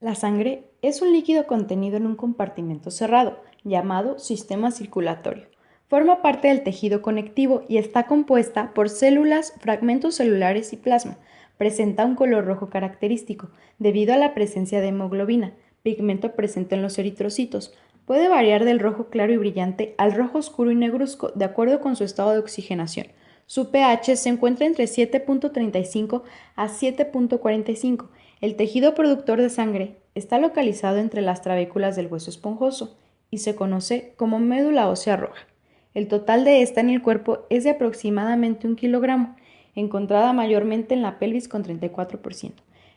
La sangre es un líquido contenido en un compartimento cerrado, llamado sistema circulatorio. Forma parte del tejido conectivo y está compuesta por células, fragmentos celulares y plasma. Presenta un color rojo característico debido a la presencia de hemoglobina, pigmento presente en los eritrocitos. Puede variar del rojo claro y brillante al rojo oscuro y negruzco de acuerdo con su estado de oxigenación. Su pH se encuentra entre 7.35 a 7.45. El tejido productor de sangre está localizado entre las trabéculas del hueso esponjoso y se conoce como médula ósea roja. El total de esta en el cuerpo es de aproximadamente 1 kilogramo, encontrada mayormente en la pelvis con 34%.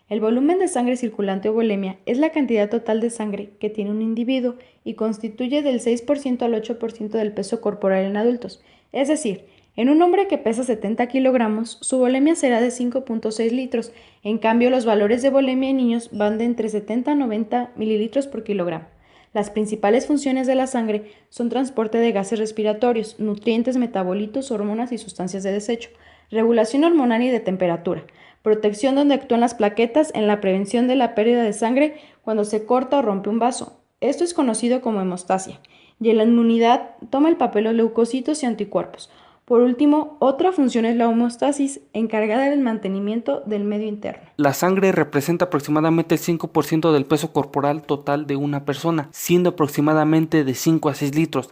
El volumen de sangre circulante o volemia es la cantidad total de sangre que tiene un individuo y constituye del 6% al 8% del peso corporal en adultos. Es decir, en un hombre que pesa 70 kilogramos, su volemia será de 5.6 litros. En cambio, los valores de volemia en niños van de entre 70 a 90 mililitros por kilogramo. Las principales funciones de la sangre son transporte de gases respiratorios, nutrientes, metabolitos, hormonas y sustancias de desecho, regulación hormonal y de temperatura, protección donde actúan las plaquetas en la prevención de la pérdida de sangre cuando se corta o rompe un vaso. Esto es conocido como hemostasia. Y en la inmunidad toma el papel los leucocitos y anticuerpos. Por último, otra función es la homeostasis, encargada del mantenimiento del medio interno. La sangre representa aproximadamente el 5% del peso corporal total de una persona, siendo aproximadamente de 5 a 6 litros.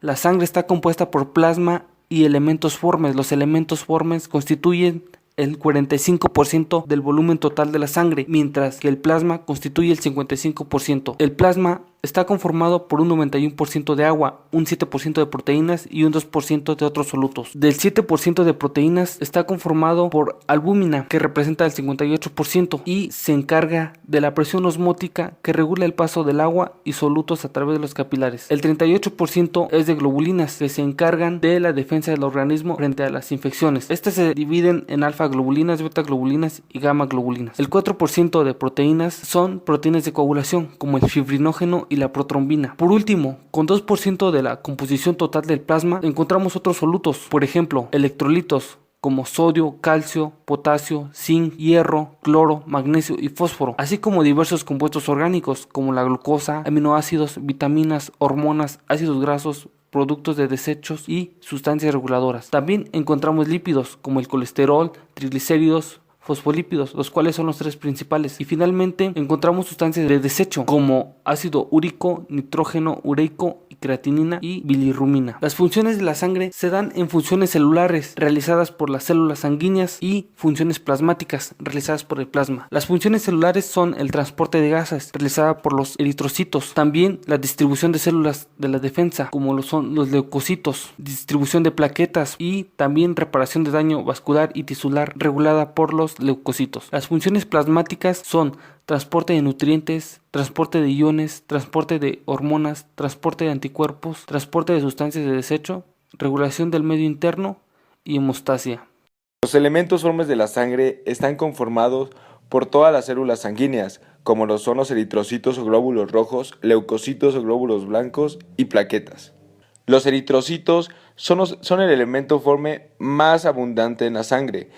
La sangre está compuesta por plasma y elementos formes. Los elementos formes constituyen el 45% del volumen total de la sangre, mientras que el plasma constituye el 55%. El plasma está conformado por un 91% de agua, un 7% de proteínas y un 2% de otros solutos. Del 7% de proteínas está conformado por albúmina, que representa el 58%, y se encarga de la presión osmótica que regula el paso del agua y solutos a través de los capilares. El 38% es de globulinas, que se encargan de la defensa del organismo frente a las infecciones. Estas se dividen en alfa globulinas, beta globulinas y gamma globulinas. El 4% de proteínas son proteínas de coagulación, como el fibrinógeno y la protrombina. Por último, con 2% de la composición total del plasma encontramos otros solutos, por ejemplo, electrolitos como sodio, calcio, potasio, zinc, hierro, cloro, magnesio y fósforo, así como diversos compuestos orgánicos como la glucosa, aminoácidos, vitaminas, hormonas, ácidos grasos, productos de desechos y sustancias reguladoras. También encontramos lípidos como el colesterol, triglicéridos, fosfolípidos, los cuales son los tres principales. Y finalmente encontramos sustancias de desecho como ácido úrico, nitrógeno ureico y creatinina y bilirrubina. Las funciones de la sangre se dan en funciones celulares realizadas por las células sanguíneas y funciones plasmáticas realizadas por el plasma. Las funciones celulares son el transporte de gases realizada por los eritrocitos, también la distribución de células de la defensa como lo son los leucocitos, distribución de plaquetas y también reparación de daño vascular y tisular regulada por los leucocitos. Las funciones plasmáticas son transporte de nutrientes, transporte de iones, transporte de hormonas, transporte de anticuerpos, transporte de sustancias de desecho, regulación del medio interno y hemostasia. Los elementos formes de la sangre están conformados por todas las células sanguíneas, como lo son los eritrocitos o glóbulos rojos, leucocitos o glóbulos blancos y plaquetas. Los eritrocitos son el elemento forme más abundante en la sangre,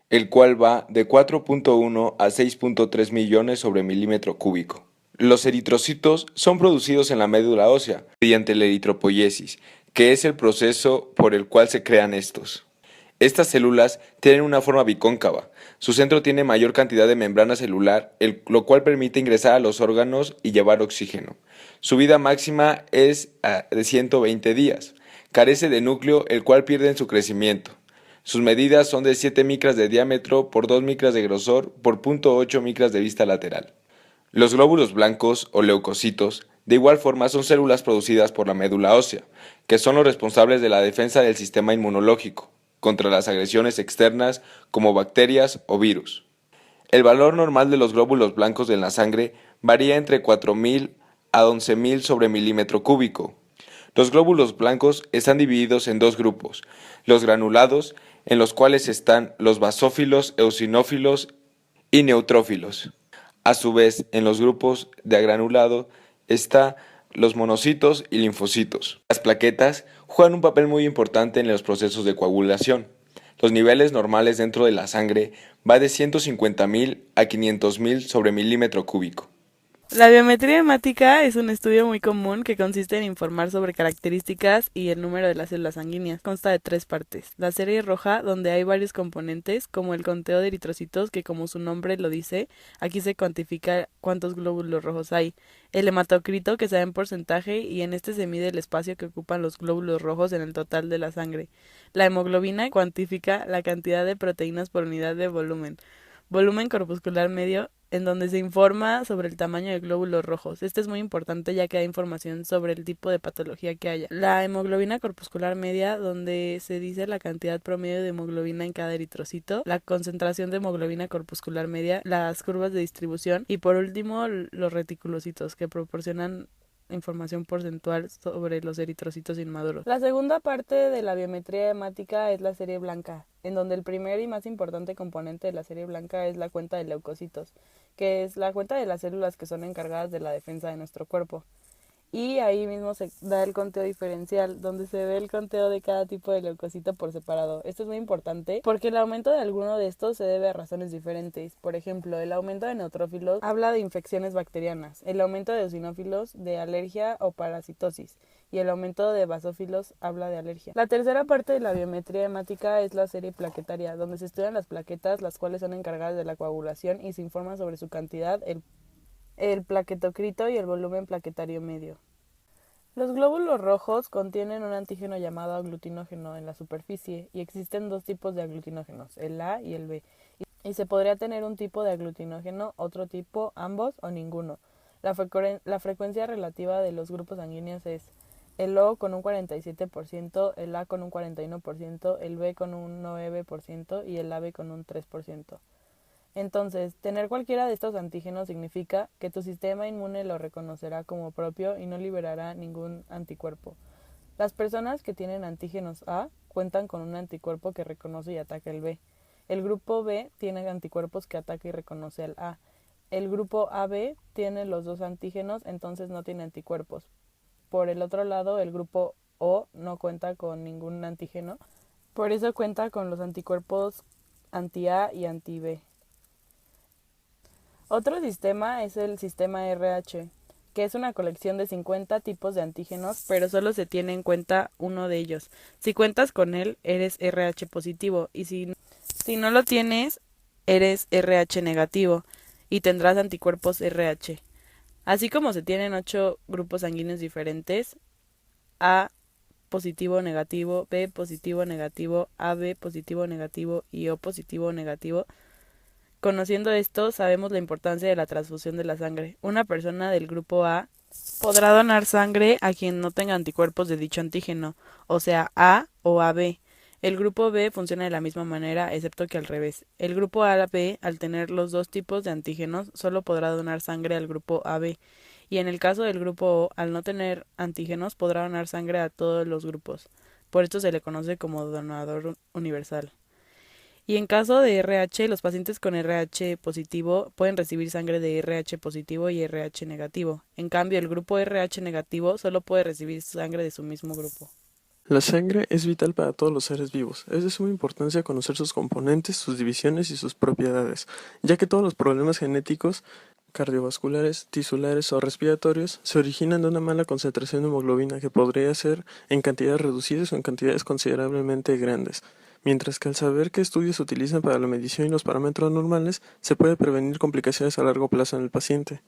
el cual va de 4.1 a 6.3 millones sobre milímetro cúbico. Los eritrocitos son producidos en la médula ósea mediante la eritropoiesis, que es el proceso por el cual se crean estos. Estas células tienen una forma bicóncava. Su centro tiene mayor cantidad de membrana celular, lo cual permite ingresar a los órganos y llevar oxígeno. Su vida máxima es de 120 días. Carece de núcleo, el cual pierde en su crecimiento. Sus medidas son de 7 micras de diámetro por 2 micras de grosor por 0.8 micras de vista lateral. Los glóbulos blancos o leucocitos, de igual forma, son células producidas por la médula ósea, que son los responsables de la defensa del sistema inmunológico contra las agresiones externas como bacterias o virus. El valor normal de los glóbulos blancos en la sangre varía entre 4.000 a 11.000 sobre milímetro cúbico. Los glóbulos blancos están divididos en dos grupos, los granulados, en los cuales están los basófilos, eosinófilos y neutrófilos. A su vez, en los grupos de agranulado están los monocitos y linfocitos. Las plaquetas juegan un papel muy importante en los procesos de coagulación. Los niveles normales dentro de la sangre van de 150.000 a 500.000 sobre milímetro cúbico. La biometría hemática es un estudio muy común que consiste en informar sobre características y el número de las células sanguíneas. Consta de 3 partes. La serie roja, donde hay varios componentes, como el conteo de eritrocitos, que como su nombre lo dice, aquí se cuantifica cuántos glóbulos rojos hay. El hematocrito, que se da en porcentaje, y en este se mide el espacio que ocupan los glóbulos rojos en el total de la sangre. La hemoglobina cuantifica la cantidad de proteínas por unidad de volumen. Volumen corpuscular medio, en donde se informa sobre el tamaño de glóbulos rojos. Este es muy importante ya que da información sobre el tipo de patología que haya. La hemoglobina corpuscular media, donde se dice la cantidad promedio de hemoglobina en cada eritrocito, la concentración de hemoglobina corpuscular media, las curvas de distribución y por último los reticulocitos, que proporcionan información porcentual sobre los eritrocitos inmaduros. La segunda parte de la biometría hemática es la serie blanca, en donde el primer y más importante componente de la serie blanca es la cuenta de leucocitos, que es la cuenta de las células que son encargadas de la defensa de nuestro cuerpo. Y ahí mismo se da el conteo diferencial, donde se ve el conteo de cada tipo de leucocito por separado. Esto es muy importante porque el aumento de alguno de estos se debe a razones diferentes. Por ejemplo, el aumento de neutrófilos habla de infecciones bacterianas, el aumento de eosinófilos de alergia o parasitosis, y el aumento de basófilos habla de alergia. La tercera parte de la biometría hemática es la serie plaquetaria, donde se estudian las plaquetas, las cuales son encargadas de la coagulación y se informa sobre su cantidad, el plaquetocrito y el volumen plaquetario medio. Los glóbulos rojos contienen un antígeno llamado aglutinógeno en la superficie y existen 2 tipos de aglutinógenos, el A y el B. Y se podría tener un tipo de aglutinógeno, otro tipo, ambos o ninguno. La frecuencia relativa de los grupos sanguíneos es el O con un 47%, el A con un 41%, el B con un 9% y el AB con un 3%. Entonces, tener cualquiera de estos antígenos significa que tu sistema inmune lo reconocerá como propio y no liberará ningún anticuerpo. Las personas que tienen antígenos A cuentan con un anticuerpo que reconoce y ataca el B. El grupo B tiene anticuerpos que ataca y reconoce al A. El grupo AB tiene los 2 antígenos, entonces no tiene anticuerpos. Por el otro lado, el grupo O no cuenta con ningún antígeno, por eso cuenta con los anticuerpos anti-A y anti-B. Otro sistema es el sistema RH, que es una colección de 50 tipos de antígenos, pero solo se tiene en cuenta uno de ellos. Si cuentas con él, eres RH positivo, y si no lo tienes, eres RH negativo, y tendrás anticuerpos RH. Así como se tienen 8 grupos sanguíneos diferentes, A positivo negativo, B positivo negativo, AB positivo negativo y O positivo negativo. Conociendo esto, sabemos la importancia de la transfusión de la sangre. Una persona del grupo A podrá donar sangre a quien no tenga anticuerpos de dicho antígeno, o sea, A o AB. El grupo B funciona de la misma manera, excepto que al revés. El grupo AB, al tener los 2 tipos de antígenos, solo podrá donar sangre al grupo AB. Y en el caso del grupo O, al no tener antígenos, podrá donar sangre a todos los grupos. Por esto se le conoce como donador universal. Y en caso de RH, los pacientes con RH positivo pueden recibir sangre de RH positivo y RH negativo. En cambio, el grupo RH negativo solo puede recibir sangre de su mismo grupo. La sangre es vital para todos los seres vivos. Es de suma importancia conocer sus componentes, sus divisiones y sus propiedades, ya que todos los problemas genéticos, cardiovasculares, tisulares o respiratorios se originan de una mala concentración de hemoglobina que podría ser en cantidades reducidas o en cantidades considerablemente grandes. Mientras que al saber qué estudios se utilizan para la medición y los parámetros normales, se puede prevenir complicaciones a largo plazo en el paciente.